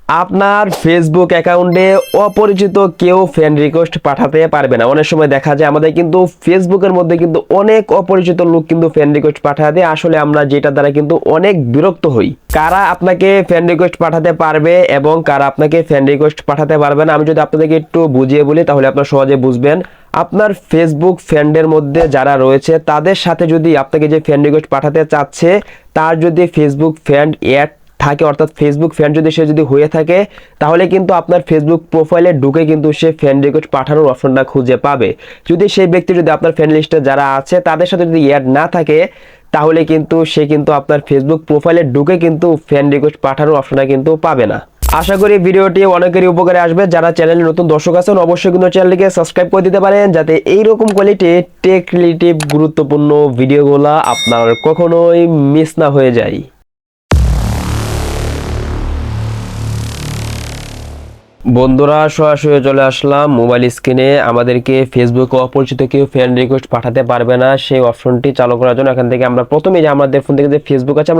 আপনার ফেসবুক অ্যাকাউন্টে অপরিচিত কেউ ফ্রেন্ড রিকোয়েস্ট পাঠাতে পারবে না। অনেক সময় দেখা যায় আমাদের কিন্তু ফেসবুকের মধ্যে কিন্তু অনেক অপরিচিত লোক কিন্তু ফ্রেন্ড রিকোয়েস্ট পাঠায় দেয়। আসলে আমরা যেটা দ্বারা কিন্তু অনেক বিরক্ত হই। কারা আপনাকে ফ্রেন্ড রিকোয়েস্ট পাঠাতে পারবে এবং কারা আপনাকে ফ্রেন্ড রিকোয়েস্ট পাঠাতে পারবে না, আমি যদি আপনাদেরকে একটু বুঝিয়ে বলি তাহলে আপনারা সহজে বুঝবেন। আপনার ফেসবুক ফ্রেন্ডের মধ্যে যারা রয়েছে তাদের সাথে যদি আপনাকে যে ফ্রেন্ড রিকোয়েস্ট পাঠাতে চাচ্ছে তার যদি ফেসবুক ফ্রেন্ড অ্যাড থাকে, অর্থাৎ ফেসবুক ফ্রেন্ড যদি সে যদি হয়ে থাকে, তাহলে কিন্তু আপনার ফেসবুক প্রোফাইলে ঢুকে কিন্তু সে ফ্রেন্ড রিকোয়েস্ট পাঠানোর অপশনটা খুঁজে পাবে। যদি সেই ব্যক্তি যদি আপনার ফ্রেন্ড লিস্টে যারা আছে তাদের সাথে যদি অ্যাড না থাকে, তাহলে কিন্তু সে কিন্তু আপনার ফেসবুক প্রোফাইলে ঢুকে কিন্তু ফ্রেন্ড রিকোয়েস্ট পাঠানোর অপশনটা কিন্তু পাবে না। আশা করি ভিডিওটি অনেকেরই উপকারে আসবে। যারা চ্যানেলে নতুন দর্শক আছেন অবশ্যই কিন্তু চ্যানেলটিকে সাবস্ক্রাইব করে দিতে পারেন, যাতে এইরকম কোয়ালিটি টেক রিলেটিভ গুরুত্বপূর্ণ ভিডিওগুলো আপনার কখনোই মিস না হয়ে যায়। বন্ধুরা, সরাসরি চলে আসলাম মোবাইল স্ক্রিনে। আমাদেরকে ফেসবুকে অপরিচিত কেউ ফ্রেন্ড রিকোয়েস্ট পাঠাতে পারবে না সেই অপশনটি চালু করার জন্য এখান থেকে আমরা প্রথমে যে আমাদের ফোন থেকে যে ফেসবুক আছে,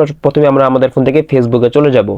আমরা আমাদের ফোন থেকে ফেসবুকে চলে যাব।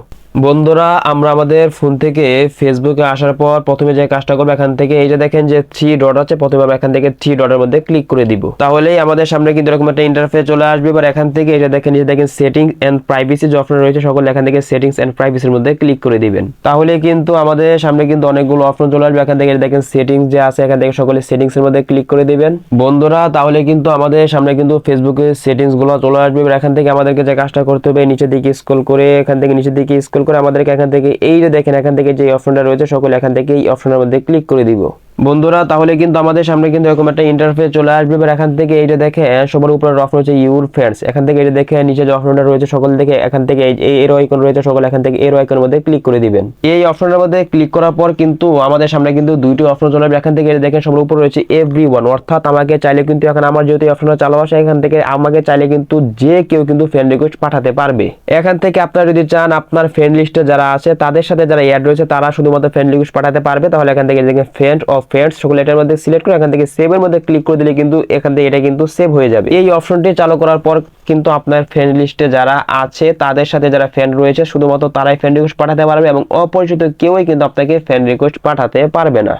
বন্ধুরা, আমরা আমাদের ফোন থেকে ফেসবুকে আসার পর প্রথমে যে কাজটা করবো, এখান থেকে এই যে দেখেন যে থ্রি ডট আছে, প্রথমে আমরা এখান থেকে থ্রি ডটের মধ্যে ক্লিক করে দিব। তাহলেই আমাদের সামনে কিন্তু এরকম একটা ইন্টারফেস চলে আসবে। এবার এখান থেকে এই যে দেখেন সেটিংস এন্ড প্রাইভেসি যে অপশন রয়েছে, সকলে এখান থেকে সেটিংস এন্ড প্রাইভেসির মধ্যে ক্লিক করে দিবেন। তাহলে কিন্তু আমাদের সামনে কিন্তু অনেকগুলো অপশন চলে আসবে। এখান থেকে দেখেন সেটিংস যে আছে, এখান থেকে সকলে সেটিংস এর মধ্যে ক্লিক করে দিবেন। বন্ধুরা, তাহলে কিন্তু আমাদের সামনে কিন্তু ফেসবুকের সেটিংস গুলো চলে আসবে। এবার এখান থেকে আমাদেরকে যে কাজটা করতে হবে, নিচের দিকে স্ক্রল করে এখান থেকে নিচের দিকে স্ক্রল করে আমাদেরকে এখান থেকে এই যে দেখেন এখান থেকে যে অপশনটা রয়েছে, সকলে এখান থেকে এই অপশনের মধ্যে ক্লিক করে দিব। বন্ধুরা, তাহলে কিন্তু আমাদের সামনে কিন্তু এরকম একটা ইন্টারফেস চলে আসবে। এবার এখান থেকে এইটা দেখে সবার উপরে অপশন রয়েছে ইউর ফ্রেন্ডস, এখান থেকে এটা দেখে নিচে যে অপশনটা রয়েছে সকল দেখে এখান থেকে এই এরো আইকন রয়েছে, সকল এখান থেকে এরো আইকনের মধ্যে ক্লিক করে দিবেন। এই অপশনের মধ্যে ক্লিক করার পর কিন্তু আমাদের সামনে কিন্তু দুইটি অপশন চলে আসবে। এখান থেকে এটা দেখেন সবার উপরে রয়েছে এভরিওয়ান, অর্থাৎ আমাকে চাইলে কিন্তু এখন আমার যেহেতু অপশনটা চালু আছে, এখান থেকে আমাকে চাইলে কিন্তু যে কেউ কিন্তু ফ্রেন্ড রিকোয়েস্ট পাঠাতে পারবে। এখান থেকে আপনারা যদি চান আপনার ফ্রেন্ড লিস্টে যারা আছে তাদের সাথে যারা অ্যাড রয়েছে তারা শুধুমাত্র ফ্রেন্ড রিকোয়েস্ট পাঠাতে পারবে, তাহলে এখান থেকে দেখেন ফ্রেন্ড অফ ফ্রেন্ডস, সকল এটার মধ্যে সিলেক্ট করে এখান থেকে সেভ এর মধ্যে ক্লিক করে দিলে কিন্তু এখান থেকে এটা কিন্তু সেভ হয়ে যাবে। এই অপশনটি চালু করার পর কিন্তু আপনার ফ্রেন্ড লিস্টে যারা আছে তাদের সাথে যারা ফ্রেন্ড রয়েছে শুধুমাত্র তারাই ফ্রেন্ড রিকোয়েস্ট পাঠাতে পারবে এবং অপরিচিত কেউই কিন্তু আপনাকে ফ্রেন্ড রিকোয়েস্ট পাঠাতে পারবে না।